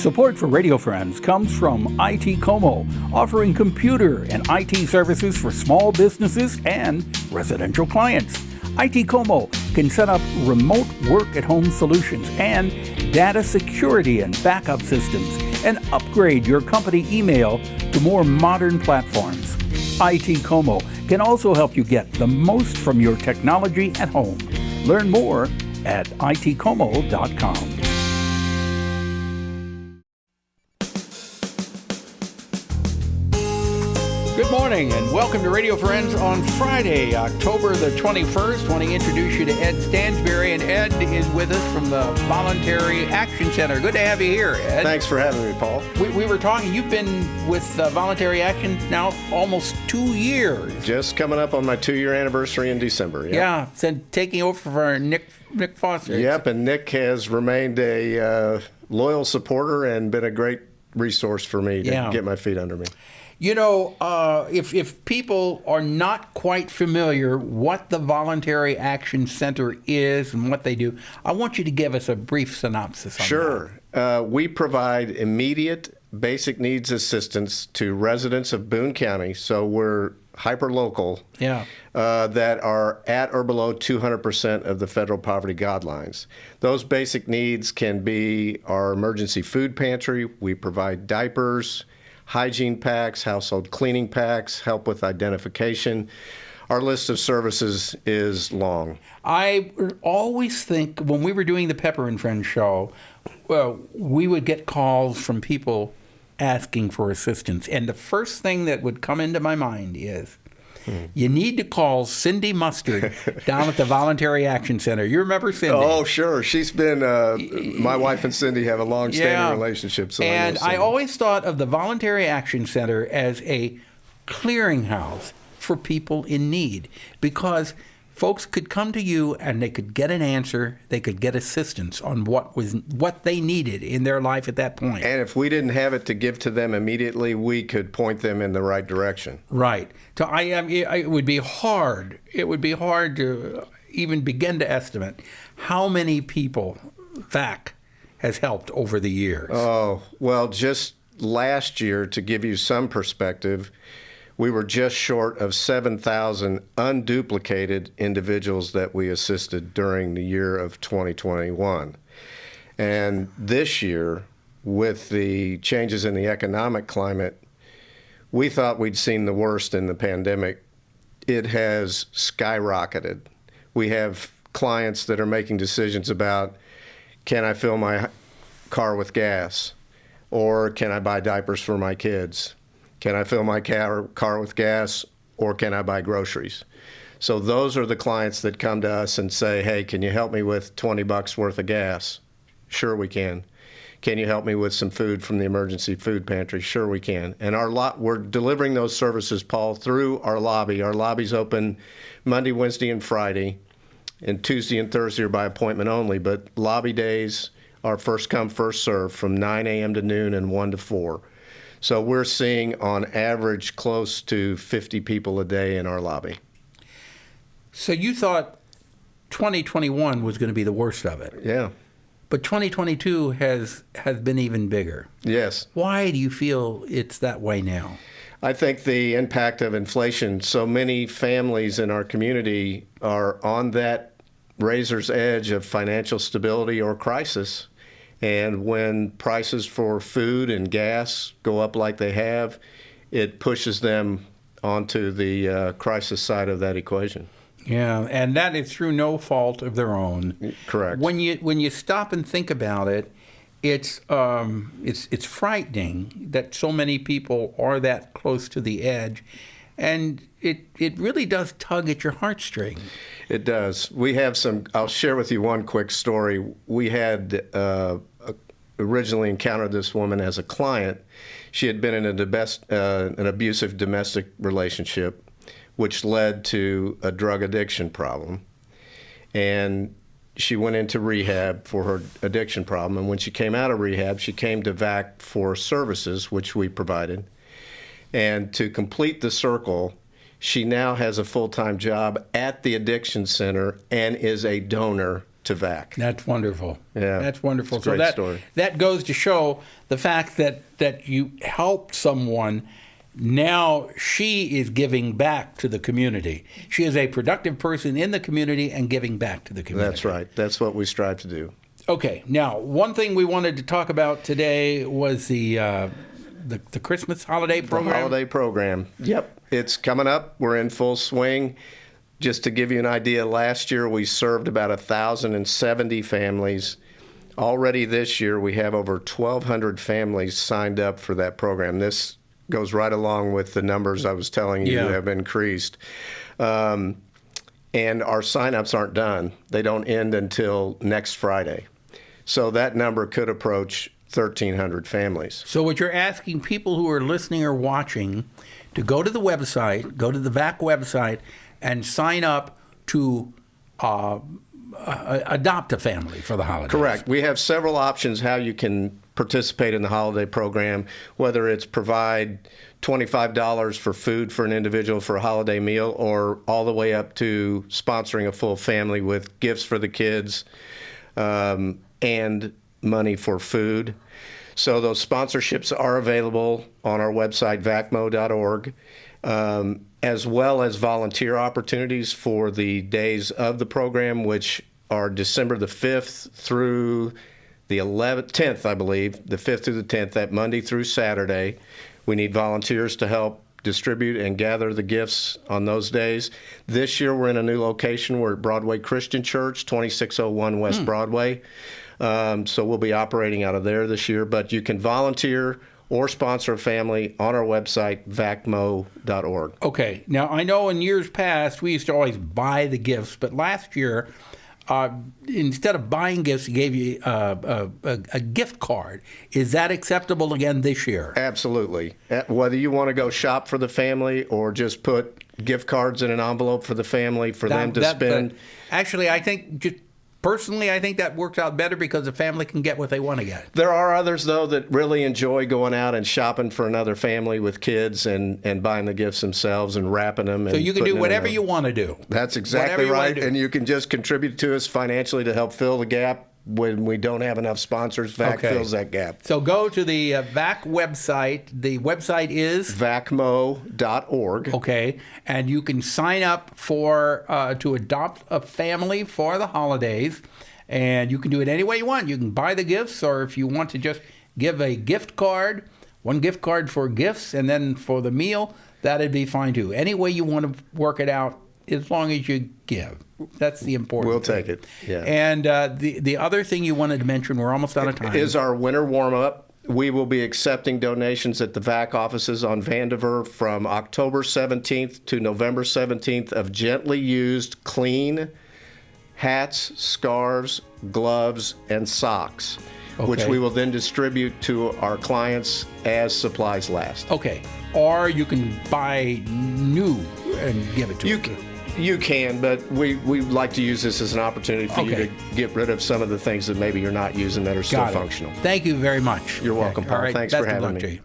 Support for Radio Friends comes from IT Como, offering computer and IT services for small businesses and residential clients. IT Como can set up remote work-at-home solutions and data security and backup systems and upgrade your company email to more modern platforms. IT Como can also help you get the most from your technology at home. Learn more at itcomo.com. Good morning and welcome to Radio Friends on Friday, October the 21st. I want to introduce you to Ed Stansberry, and Ed is with us from the Voluntary Action Center. Good to have you here, Ed. Thanks for having me, Paul. We were talking, you've been with Voluntary Action now almost 2 years. Just coming up on my 2-year anniversary in December. Yep. Yeah, so taking over for Nick Foster. Yep, and Nick has remained a loyal supporter and been a great resource for me to get my feet under me. You know, if people are not quite familiar what the Voluntary Action Center is and what they do, I want you to give us a brief synopsis on Sure. We provide immediate basic needs assistance to residents of Boone County, so we're hyper-local, that are at or below 200% of the federal poverty guidelines. Those basic needs can be our emergency food pantry. We provide diapers, hygiene packs, household cleaning packs, help with identification. Our list of services is long. I always think when we were doing the Pepper and Friends show, we would get calls from people asking for assistance. And the first thing that would come into my mind is, you need to call Cindy Mustard down at the Voluntary Action Center. You remember Cindy? Oh, sure. She's been, my wife and Cindy have a long-standing relationship. So and I always thought of the Voluntary Action Center as a clearinghouse for people in need, because folks could come to you and they could get an answer, they could get assistance on what they needed in their life at that point. And if we didn't have it to give to them immediately, we could point them in the right direction. Right. So it would be hard. It would be hard to even begin to estimate how many people VAC has helped over the years. Oh, well, just last year, to give you some perspective, we were just short of 7,000 unduplicated individuals that we assisted during the year of 2021. And this year, with the changes in the economic climate, we thought we'd seen the worst in the pandemic. It has skyrocketed. We have clients that are making decisions about, can I fill my car with gas? Or can I buy diapers for my kids? Can I fill my car with gas, or can I buy groceries? So those are the clients that come to us and say, hey, can you help me with $20 worth of gas? Sure, we can. Can you help me with some food from the emergency food pantry? Sure, we can. And we're delivering those services, Paul, through our lobby. Our lobby's open Monday, Wednesday, and Friday, and Tuesday and Thursday are by appointment only. But lobby days are first come, first serve from 9 a.m. to noon and 1 to 4. So we're seeing on average close to 50 people a day in our lobby. So you thought 2021 was going to be the worst of it. Yeah. But 2022 has been even bigger. Yes. Why do you feel it's that way now? I think the impact of inflation. So many families in our community are on that razor's edge of financial stability or crisis. And when prices for food and gas go up like they have, it pushes them onto the crisis side of that equation. Yeah, and that is through no fault of their own. Correct. When you stop and think about it, it's frightening that so many people are that close to the edge, and it really does tug at your heartstring. It does. We have I'll share with you one quick story. We had originally encountered this woman as a client. She had been in an abusive domestic relationship, which led to a drug addiction problem. And she went into rehab for her addiction problem. And when she came out of rehab, she came to VAC for services, which we provided. And to complete the circle, she now has a full-time job at the addiction center and is a donor to VAC. That's wonderful. Yeah, that's wonderful. It's a great story. That goes to show the fact that you helped someone. Now she is giving back to the community. She is a productive person in the community and giving back to the community. That's right. That's what we strive to do. Okay. Now, one thing we wanted to talk about today was the Christmas holiday program. The holiday program. Yep. It's coming up. We're in full swing. Just to give you an idea, last year we served about 1,070 families. Already this year we have over 1,200 families signed up for that program. This goes right along with the numbers I was telling you have increased. And our signups aren't done. They don't end until next Friday. So that number could approach 1,300 families. So what you're asking people who are listening or watching to go to the website, go to the VAC website, and sign up to adopt a family for the holidays. Correct. We have several options how you can participate in the holiday program, whether it's provide $25 for food for an individual for a holiday meal, or all the way up to sponsoring a full family with gifts for the kids and money for food. So those sponsorships are available on our website, vacmo.org, as well as volunteer opportunities for the days of the program, which are December the 5th through the 10th, I believe, the 5th through the 10th, that Monday through Saturday. We need volunteers to help distribute and gather the gifts on those days. This year we're in a new location. We're at Broadway Christian Church, 2601 West Broadway. So we'll be operating out of there this year. But you can volunteer or sponsor a family on our website, vacmo.org. Okay. Now, I know in years past we used to always buy the gifts, but last year, instead of buying gifts, he gave you a gift card. Is that acceptable again this year? Absolutely. Whether you want to go shop for the family or just put gift cards in an envelope for the family for them to spend. Actually, I think personally, I think that works out better because the family can get what they want to get. There are others, though, that really enjoy going out and shopping for another family with kids and buying the gifts themselves and wrapping them. So you can do whatever you want to do. That's exactly right. And you can just contribute to us financially to help fill the gap. When we don't have enough sponsors, VAC fills that gap. So go to the VAC website. The website is? vacmo.org. Okay. And you can sign up for to adopt a family for the holidays. And you can do it any way you want. You can buy the gifts, or if you want to just give a gift card, one gift card for gifts, and then for the meal, that'd be fine too. Any way you want to work it out, as long as you give. That's the important thing. We'll take it, yeah. And the other thing you wanted to mention, we're almost out of time, is our winter warm-up. We will be accepting donations at the VAC offices on Vandiver from October 17th to November 17th of gently used, clean hats, scarves, gloves, and socks, which we will then distribute to our clients as supplies last. Okay. Or you can buy new and give it to them. You can, but we like to use this as an opportunity for you to get rid of some of the things that maybe you're not using that are still functional. Thank you very much. You're welcome, Paul. All right. Thanks Best for of having luck me. to you.